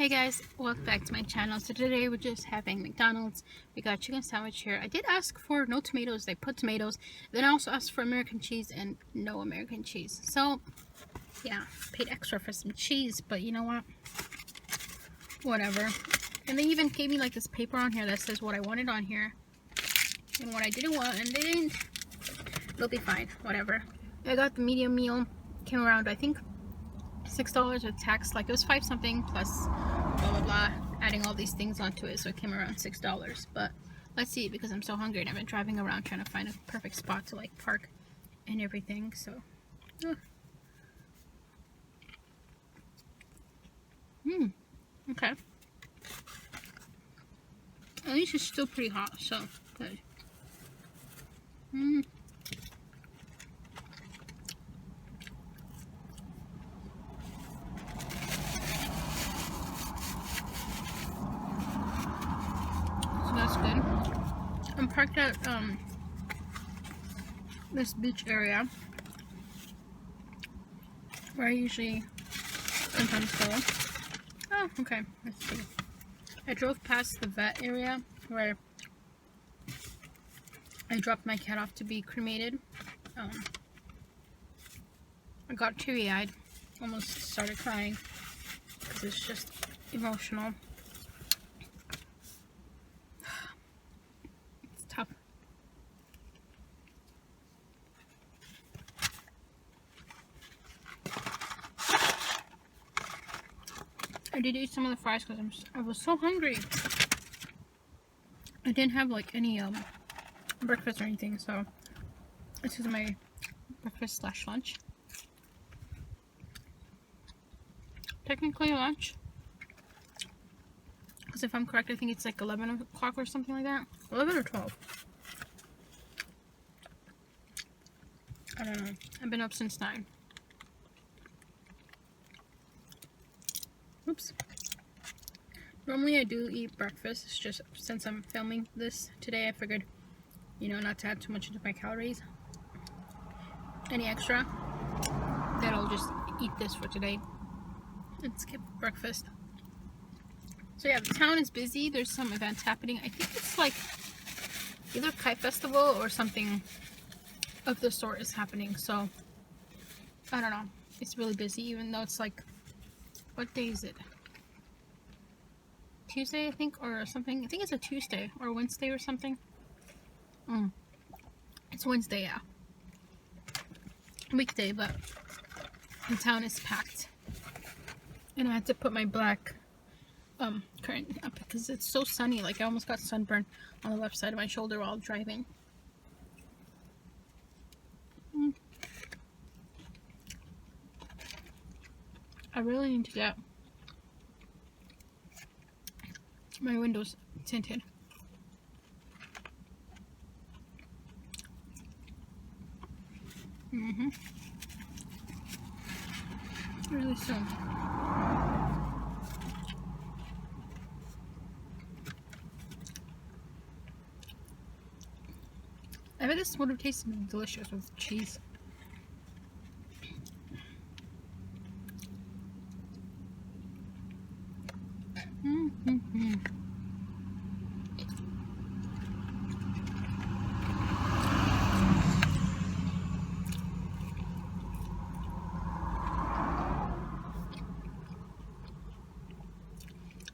Hey guys, welcome back to my channel. So today we're just having McDonald's. We got a chicken sandwich here. I did ask for no tomatoes. They put tomatoes. Then I also asked for American cheese and no American cheese. So yeah, paid extra for some cheese, but you know what? Whatever. And they even gave me like this paper on here that says what I wanted on here and what I didn't want, and they didn't. It'll be fine. Whatever. I got the medium meal. Came around, I think, $6 with tax. Like it was 5 something plus blah blah blah, adding all these things onto it, so it came around $6. But let's see, because I'm so hungry and I've been driving around trying to find a perfect spot to like park and everything. So okay, at least it's still pretty hot, so good. That's good. I'm parked at this beach area where I usually sometimes go. Oh, okay. Let's see. I drove past the vet area where I dropped my cat off to be cremated. I got teary-eyed, almost started crying because it's just emotional. Tough. I did eat some of the fries because I was so hungry. I didn't have like any breakfast or anything, so this is my breakfast slash lunch. Technically lunch, because if I'm correct, I think it's like 11 o'clock or something like that. 11 or 12. I don't know. I've been up since 9. Oops. Normally I do eat breakfast. It's just since I'm filming this today, I figured, you know, not to add too much into my calories. Any extra, then I'll just eat this for today and skip breakfast. So yeah, the town is busy. There's some events happening. I think it's like either Kite Festival or something of the sort is happening. So I don't know. It's really busy, even though it's like, what day is it? Tuesday, I think, or something. I think it's a Tuesday or Wednesday or something. It's Wednesday, yeah. Weekday, but the town is packed. And I had to put my black curtain up because it's so sunny. Like I almost got sunburned on the left side of my shoulder while driving. I really need to get my windows tinted. Really soon. I bet this would have tasted delicious with cheese.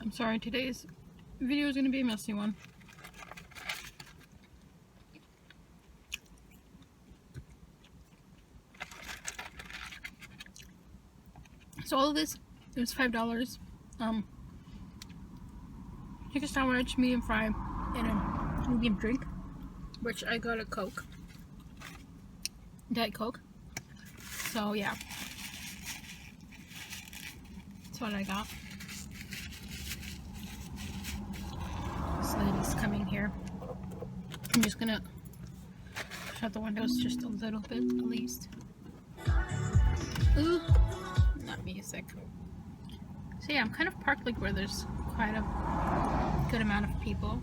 I'm sorry, today's video is going to be a messy one. So all of this, it was $5. Chicken sandwich, medium fry, and a medium drink, which I got a Coke, Diet Coke. So yeah, that's what I got. This lady's coming here. I'm just gonna shut the windows just a little bit, at least. Ooh, not music. So yeah, I'm kind of parked like where there's quite a good amount of people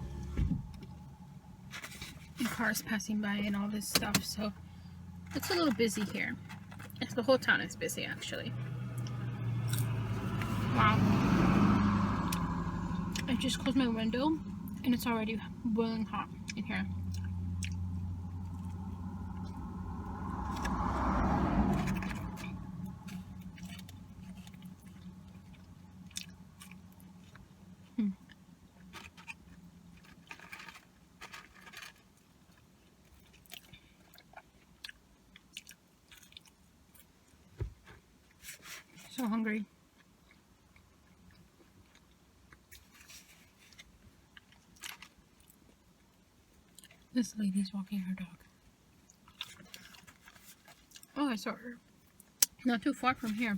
and cars passing by and all this stuff, so it's a little busy here. The whole town is busy, actually. Wow. just closed my window and it's already boiling hot in here. So hungry. This lady's walking her dog. Oh, I saw her. Not too far from here.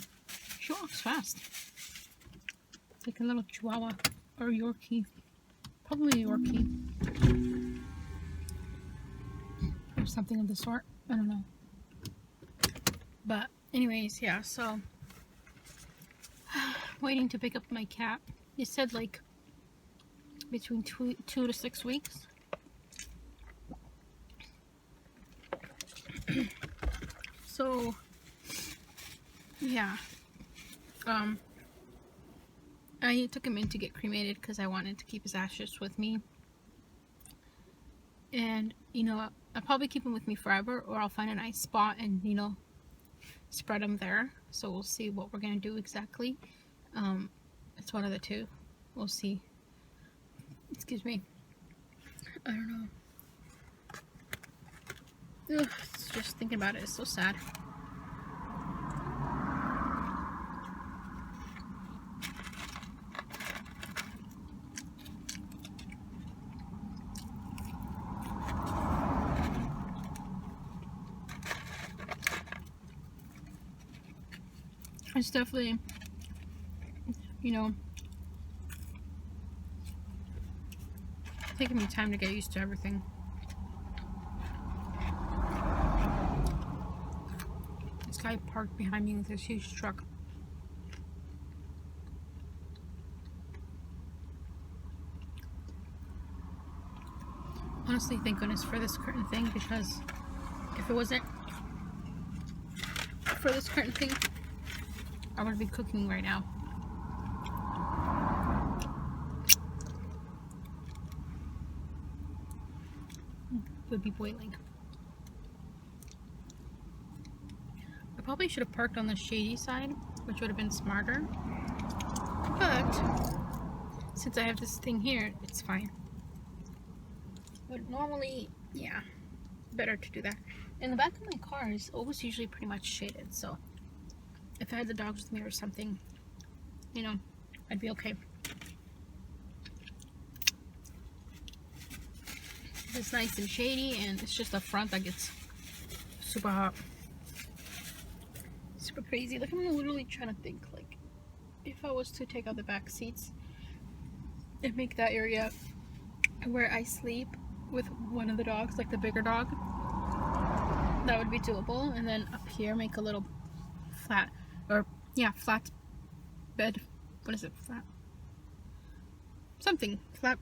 She walks fast. Like a little Chihuahua or Yorkie. Probably Yorkie. Or something of the sort. I don't know. But anyways, yeah, so waiting to pick up my cat. They said like between 2 to 6 weeks. So yeah, I took him in to get cremated because I wanted to keep his ashes with me, and you know, I'll probably keep him with me forever, or I'll find a nice spot and, you know, spread him there. So we'll see what we're gonna do exactly. It's one of the two. We'll see. Excuse me. I don't know. Ugh, it's just thinking about it is so sad. It's definitely, you know, taking me time to get used to everything. This guy parked behind me with his huge truck. Honestly, thank goodness for this curtain thing, because if it wasn't for this curtain thing, I would be cooking right now. Would be boiling. I probably should have parked on the shady side, which would have been smarter. But since I have this thing here, it's fine. But normally, yeah, better to do that. And the back of my car is always usually pretty much shaded, so if I had the dogs with me or something, you know, I'd be okay. It's nice and shady, and it's just the front that gets super hot. Super crazy. Like, I'm literally trying to think, like, if I was to take out the back seats and make that area where I sleep with one of the dogs, like the bigger dog, that would be doable. And then up here make a little flat, or yeah, flat bed. What is it? Flat something. Flat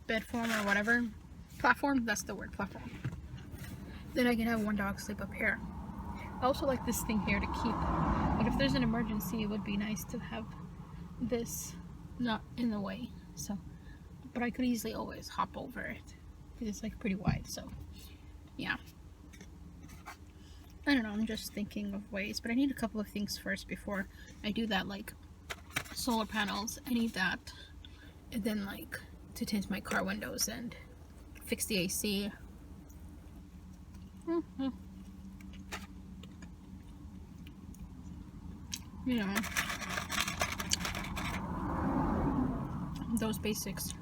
bed form or whatever. Platform, that's the word, platform. Then I can have one dog sleep up here. I also like this thing here to keep, like, if there's an emergency, it would be nice to have this not in the way. So, but I could easily always hop over it because it's like pretty wide. So yeah, I don't know, I'm just thinking of ways, but I need a couple of things first before I do that, like solar panels. I need that, and then like to tint my car windows and fix the AC. You know, those basics.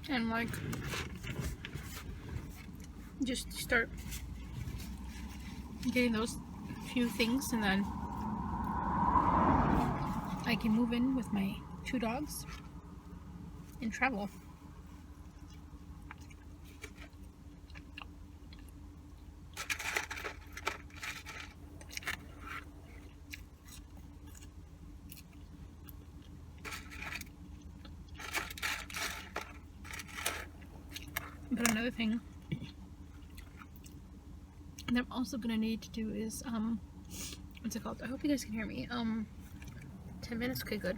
And like, just start getting those few things, and then I can move in with my 2 dogs and travel. But another thing And I'm also gonna need to do is what's it called? I hope you guys can hear me. 10 minutes, okay, good.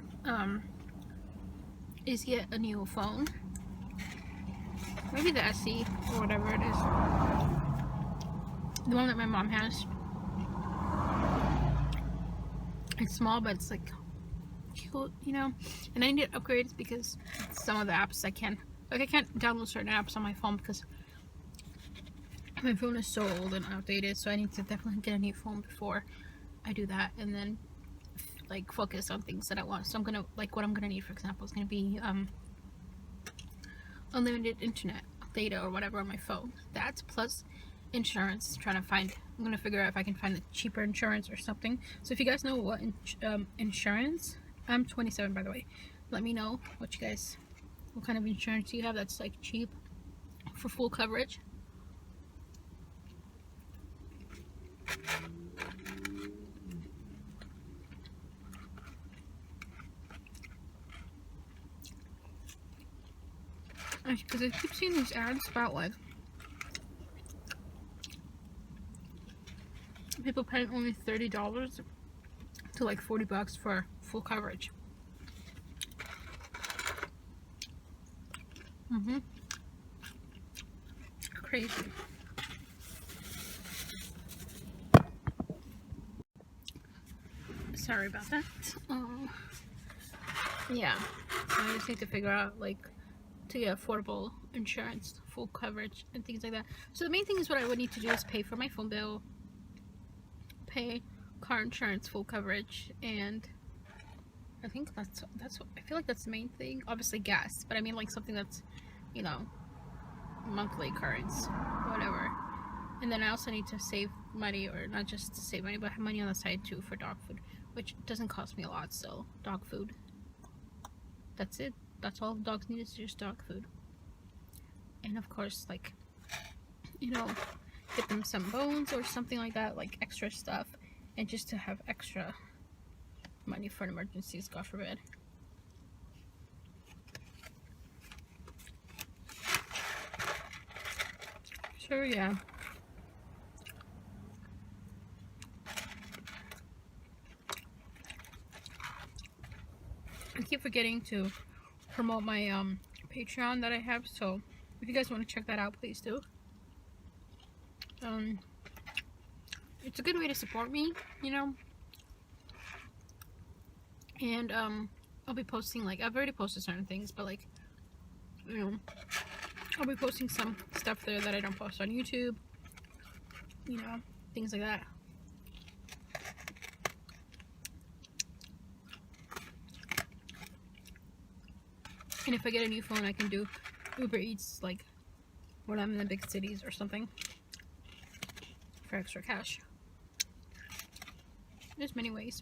Is get a new phone. Maybe the SE or whatever it is. The one that my mom has. It's small, but it's like cute, you know. And I need to upgrade because some of the apps I can't download certain apps on my phone because my phone is so old and outdated. So I need to definitely get a new phone before I do that, and then like focus on things that I want. So I'm gonna, like, what I'm gonna need, for example, is gonna be unlimited internet data or whatever on my phone. That's plus insurance. I'm gonna figure out if I can find a cheaper insurance or something. So if you guys know what insurance, I'm 27 by the way, let me know what kind of insurance you have that's like cheap for full coverage. Because I keep seeing these ads about like people paying only $30 to like $40 for full coverage. Crazy. Sorry about that. Yeah, so I just need to figure out like to get affordable insurance, full coverage, and things like that. So the main thing is what I would need to do is pay for my phone bill, pay car insurance, full coverage, and I think that's what I feel like that's the main thing. Obviously gas, but I mean like something that's, you know, monthly occurrence, whatever. And then I also need to save money, or not just to save money, but have money on the side too for dog food, which doesn't cost me a lot. So dog food, that's it. That's all dogs need, is just dog food. And of course, like, you know, get them some bones or something like that, like extra stuff, and just to have extra money for emergencies, God forbid. So yeah. I keep forgetting to promote my Patreon that I have, so if you guys want to check that out, please do. It's a good way to support me, you know. And I'll be posting, like, I've already posted certain things, but like, you know, I'll be posting some stuff there that I don't post on YouTube, you know, things like that. And if I get a new phone, I can do Uber Eats, like, when I'm in the big cities or something, for extra cash. There's many ways.